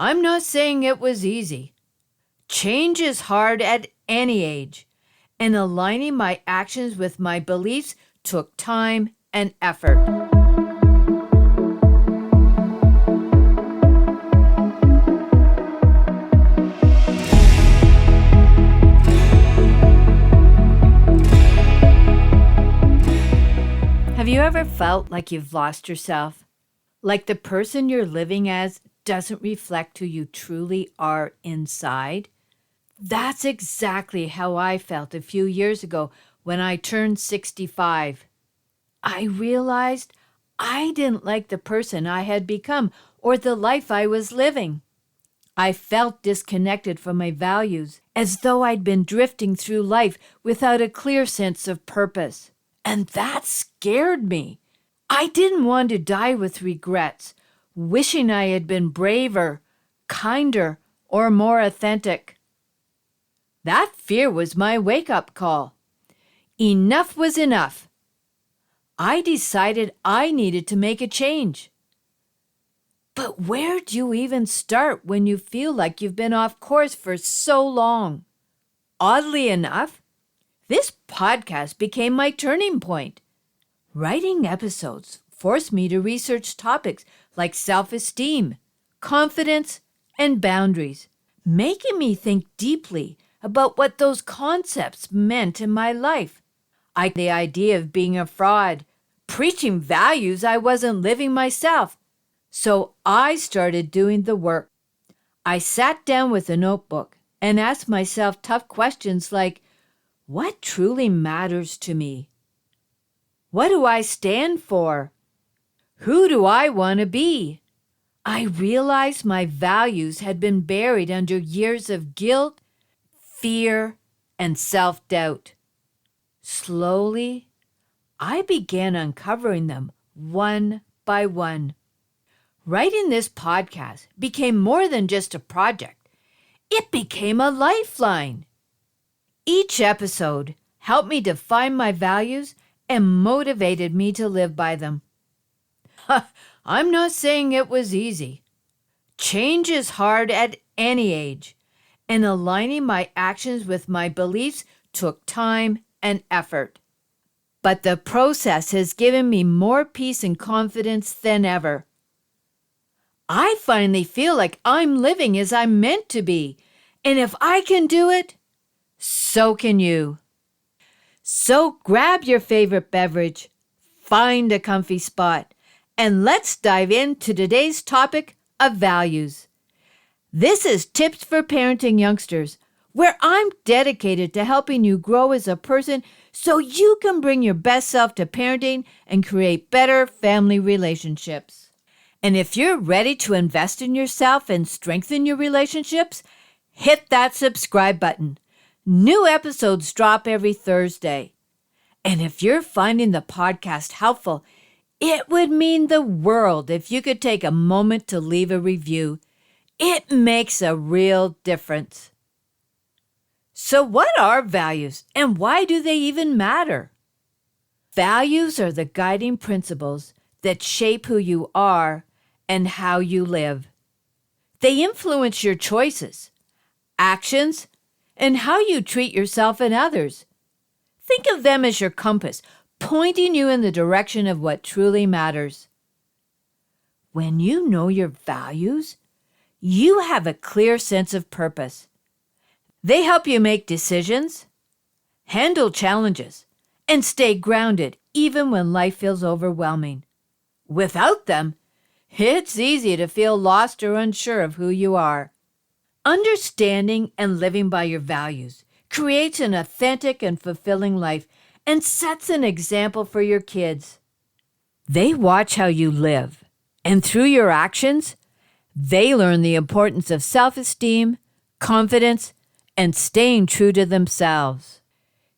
I'm not saying it was easy. Change is hard at any age, and aligning my actions with my beliefs took time and effort. Have you ever felt like you've lost yourself? Like the person you're living as doesn't reflect who you truly are inside? That's exactly how I felt a few years ago when I turned 65. I realized I didn't like the person I had become or the life I was living. I felt disconnected from my values, as though I'd been drifting through life without a clear sense of purpose. And that scared me. I didn't want to die with regrets, wishing I had been braver, kinder, or more authentic. That fear was my wake-up call. Enough was enough. I decided I needed to make a change. But where do you even start when you feel like you've been off course for so long? Oddly enough, this podcast became my turning point. Writing episodes forced me to research topics like self-esteem, confidence, and boundaries, making me think deeply about what those concepts meant in my life. The idea of being a fraud, preaching values I wasn't living myself. So I started doing the work. I sat down with a notebook and asked myself tough questions like, what truly matters to me? What do I stand for? Who do I want to be? I realized my values had been buried under years of guilt, fear, and self-doubt. Slowly, I began uncovering them one by one. Writing this podcast became more than just a project. It became a lifeline. Each episode helped me define my values and motivated me to live by them. I'm not saying it was easy. Change is hard at any age, and aligning my actions with my beliefs took time and effort. But the process has given me more peace and confidence than ever. I finally feel like I'm living as I'm meant to be, and if I can do it, so can you. So grab your favorite beverage, find a comfy spot, and let's dive into today's topic of values. This is Tips for Parenting Youngsters, where I'm dedicated to helping you grow as a person so you can bring your best self to parenting and create better family relationships. And if you're ready to invest in yourself and strengthen your relationships, hit that subscribe button. New episodes drop every Thursday. And if you're finding the podcast helpful, it would mean the world if you could take a moment to leave a review. It makes a real difference. So what are values and why do they even matter? Values are the guiding principles that shape who you are and how you live. They influence your choices, actions, and how you treat yourself and others. Think of them as your compass, pointing you in the direction of what truly matters. When you know your values, you have a clear sense of purpose. They help you make decisions, handle challenges, and stay grounded even when life feels overwhelming. Without them, it's easy to feel lost or unsure of who you are. Understanding and living by your values creates an authentic and fulfilling life and sets an example for your kids. They watch how you live, and through your actions, they learn the importance of self-esteem, confidence, and staying true to themselves.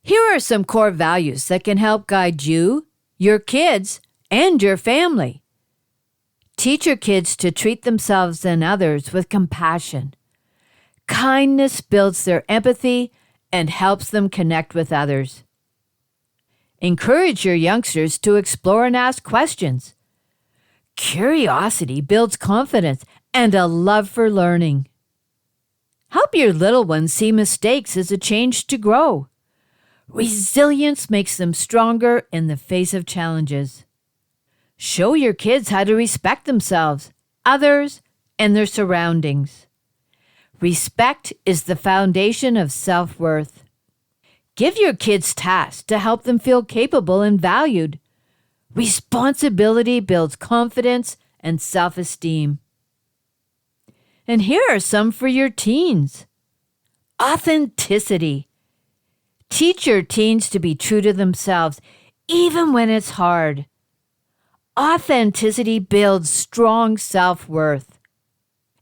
Here are some core values that can help guide you, your kids, and your family. Teach your kids to treat themselves and others with compassion. Kindness builds their empathy and helps them connect with others. Encourage your youngsters to explore and ask questions. Curiosity builds confidence and a love for learning. Help your little ones see mistakes as a change to grow. Resilience makes them stronger in the face of challenges. Show your kids how to respect themselves, others, and their surroundings. Respect is the foundation of self-worth. Give your kids tasks to help them feel capable and valued. Responsibility builds confidence and self-esteem. And here are some for your teens. Authenticity. Teach your teens to be true to themselves, even when it's hard. Authenticity builds strong self-worth.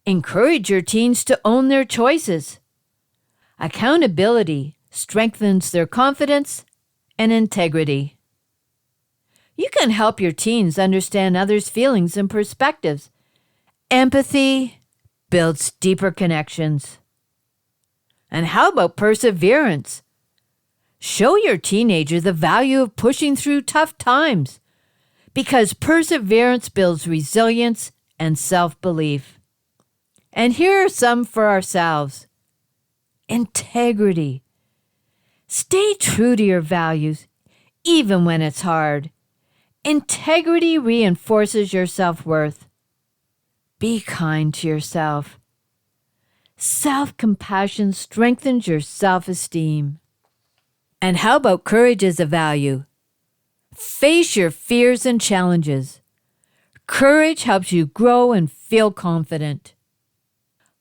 Encourage your teens to own their choices. Accountability strengthens their confidence and integrity. You can help your teens understand others' feelings and perspectives. Empathy builds deeper connections. And how about perseverance? Show your teenager the value of pushing through tough times, because perseverance builds resilience and self-belief. And here are some for ourselves. Integrity. Stay true to your values, even when it's hard. Integrity reinforces your self-worth. Be kind to yourself. Self-compassion strengthens your self-esteem. And how about courage as a value? Face your fears and challenges. Courage helps you grow and feel confident.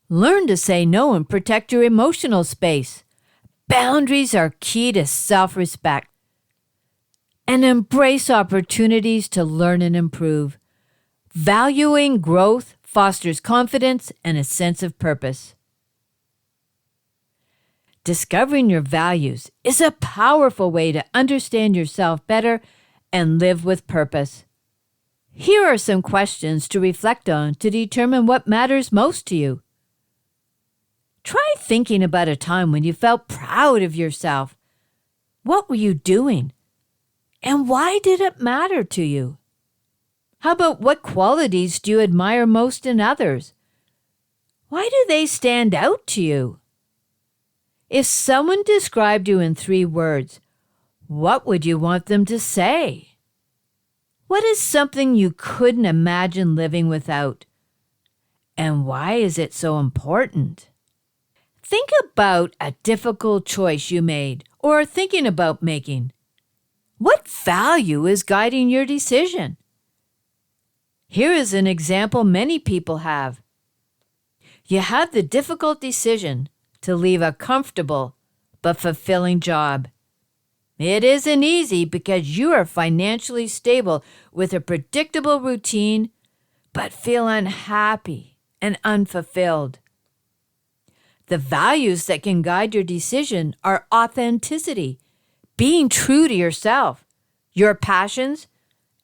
Learn to say no and protect your emotional space. Boundaries are key to self-respect. And embrace opportunities to learn and improve. Valuing growth fosters confidence and a sense of purpose. Discovering your values is a powerful way to understand yourself better and live with purpose. Here are some questions to reflect on to determine what matters most to you. Try thinking about a time when you felt proud of yourself. What were you doing? And why did it matter to you? How about what qualities do you admire most in others? Why do they stand out to you? If someone described you in 3 words, what would you want them to say? What is something you couldn't imagine living without? And why is it so important? Think about a difficult choice you made or are thinking about making. What value is guiding your decision? Here is an example many people have. You had the difficult decision to leave a comfortable but fulfilling job. It isn't easy because you are financially stable with a predictable routine, but feel unhappy and unfulfilled. The values that can guide your decision are authenticity, being true to yourself, your passions,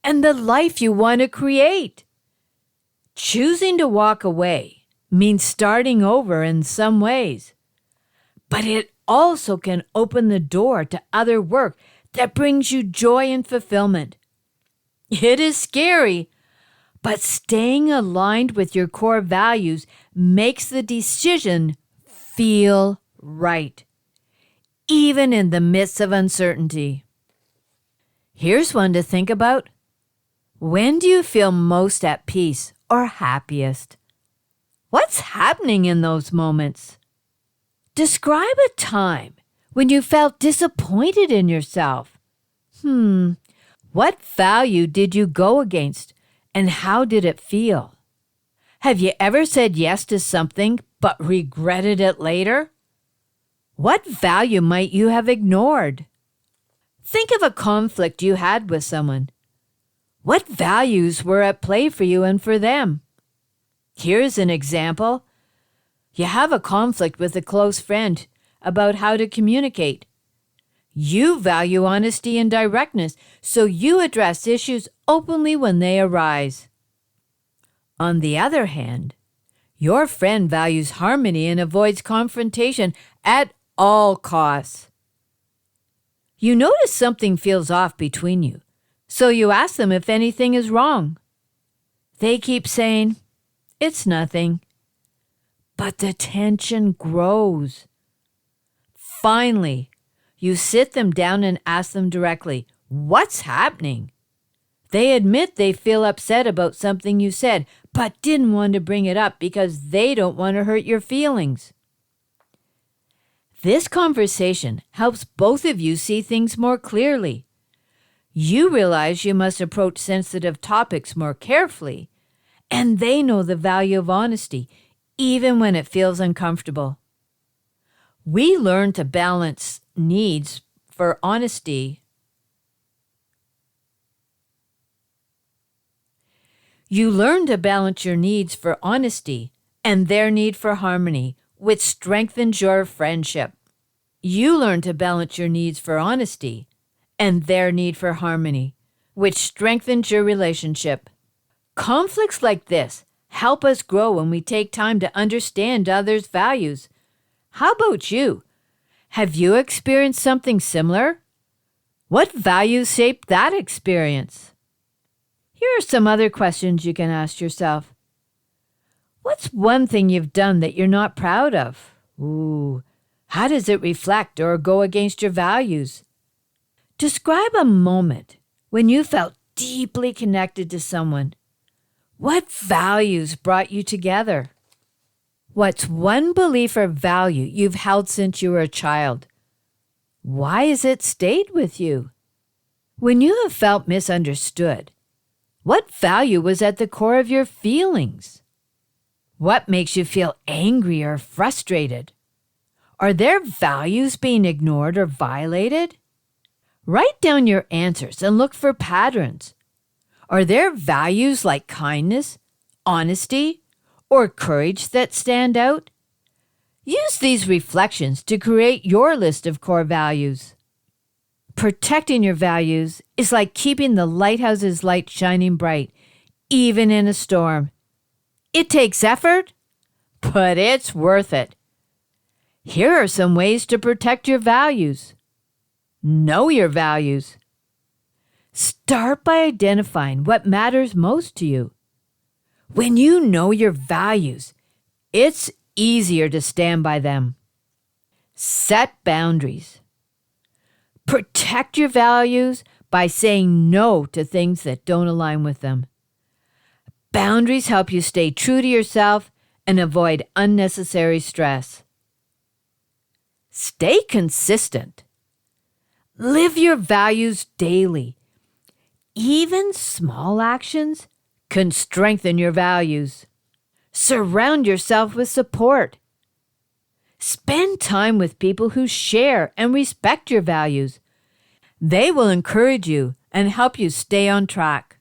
and the life you want to create. Choosing to walk away means starting over in some ways, but it also can open the door to other work that brings you joy and fulfillment. It is scary, but staying aligned with your core values makes the decision feel right, even in the midst of uncertainty. Here's one to think about. When do you feel most at peace or happiest? What's happening in those moments? Describe a time when you felt disappointed in yourself. What value did you go against, and how did it feel? Have you ever said yes to something but regretted it later? What value might you have ignored? Think of a conflict you had with someone. What values were at play for you and for them? Here's an example. You have a conflict with a close friend about how to communicate. You value honesty and directness, so you address issues openly when they arise. On the other hand, your friend values harmony and avoids confrontation at all costs. You notice something feels off between you, so you ask them if anything is wrong. They keep saying, "It's nothing," but the tension grows. Finally, you sit them down and ask them directly, "What's happening?" They admit they feel upset about something you said, but didn't want to bring it up because they don't want to hurt your feelings. This conversation helps both of you see things more clearly. You realize you must approach sensitive topics more carefully, and they know the value of honesty, even when it feels uncomfortable. We learn to balance needs for honesty. You learn to balance your needs for honesty and their need for harmony, which strengthens your friendship. You learn to balance your needs for honesty and their need for harmony, which strengthens your relationship. Conflicts like this help us grow when we take time to understand others' values. How about you? Have you experienced something similar? What values shaped that experience? Here are some other questions you can ask yourself. What's one thing you've done that you're not proud of? How does it reflect or go against your values? Describe a moment when you felt deeply connected to someone. What values brought you together? What's one belief or value you've held since you were a child? Why has it stayed with you? When you have felt misunderstood, what value was at the core of your feelings? What makes you feel angry or frustrated? Are there values being ignored or violated? Write down your answers and look for patterns. Are there values like kindness, honesty, or courage that stand out? Use these reflections to create your list of core values. Protecting your values is like keeping the lighthouse's light shining bright, even in a storm. It takes effort, but it's worth it. Here are some ways to protect your values. Know your values. Start by identifying what matters most to you. When you know your values, it's easier to stand by them. Set boundaries. Protect your values by saying no to things that don't align with them. Boundaries help you stay true to yourself and avoid unnecessary stress. Stay consistent. Live your values daily. Even small actions can strengthen your values. Surround yourself with support. Spend time with people who share and respect your values. They will encourage you and help you stay on track.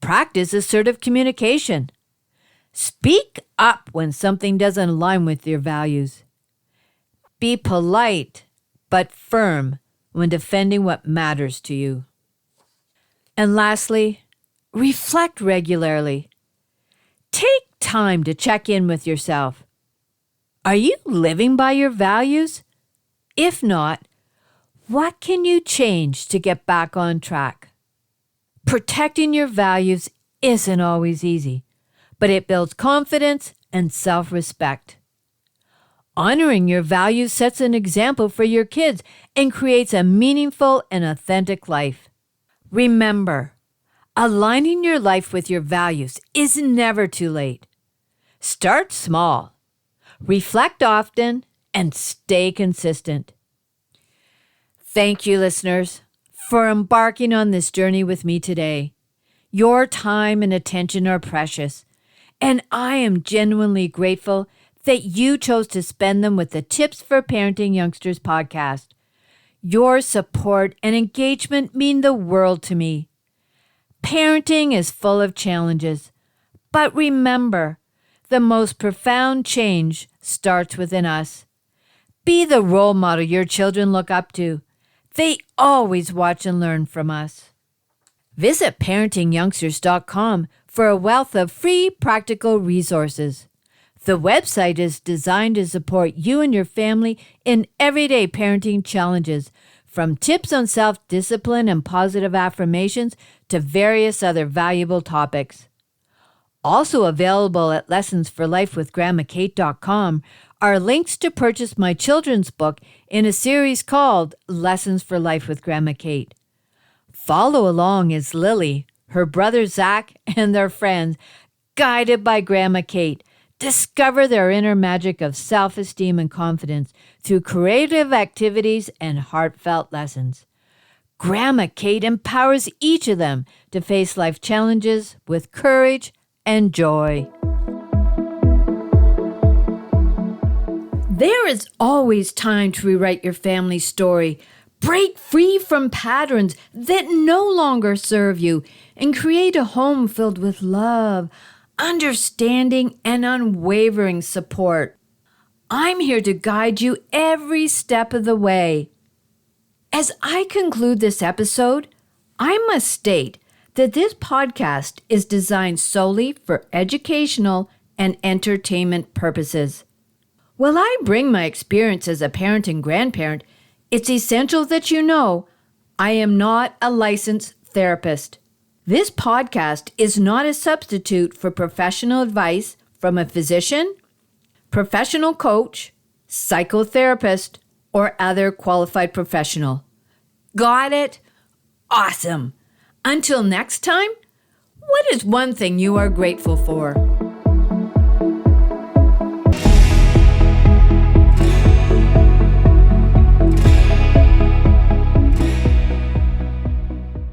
Practice assertive communication. Speak up when something doesn't align with your values. Be polite but firm when defending what matters to you. And lastly, reflect regularly. Take time to check in with yourself. Are you living by your values? If not, what can you change to get back on track? Protecting your values isn't always easy, but it builds confidence and self-respect. Honoring your values sets an example for your kids and creates a meaningful and authentic life. Remember, aligning your life with your values is never too late. Start small, reflect often, and stay consistent. Thank you, listeners, for embarking on this journey with me today. Your time and attention are precious, and I am genuinely grateful that you chose to spend them with the Tips for Parenting Youngsters podcast. Your support and engagement mean the world to me. Parenting is full of challenges, but remember, the most profound change starts within us. Be the role model your children look up to. They always watch and learn from us. Visit parentingyoungsters.com for a wealth of free practical resources. The website is designed to support you and your family in everyday parenting challenges, from tips on self-discipline and positive affirmations to various other valuable topics. Also available at lessonsforlifewithgrandmakate.com are links to purchase my children's book in a series called Lessons for Life with Grandma Kate. Follow along as Lily, her brother Zach, and their friends, guided by Grandma Kate, discover their inner magic of self-esteem and confidence through creative activities and heartfelt lessons. Grandma Kate empowers each of them to face life challenges with courage and joy. There is always time to rewrite your family story. Break free from patterns that no longer serve you and create a home filled with love, understanding, and unwavering support. I'm here to guide you every step of the way. As I conclude this episode, I must state that this podcast is designed solely for educational and entertainment purposes. While I bring my experience as a parent and grandparent, it's essential that you know I am not a licensed therapist. This podcast is not a substitute for professional advice from a physician, professional coach, psychotherapist, or other qualified professional. Got it? Awesome. Until next time, what is one thing you are grateful for?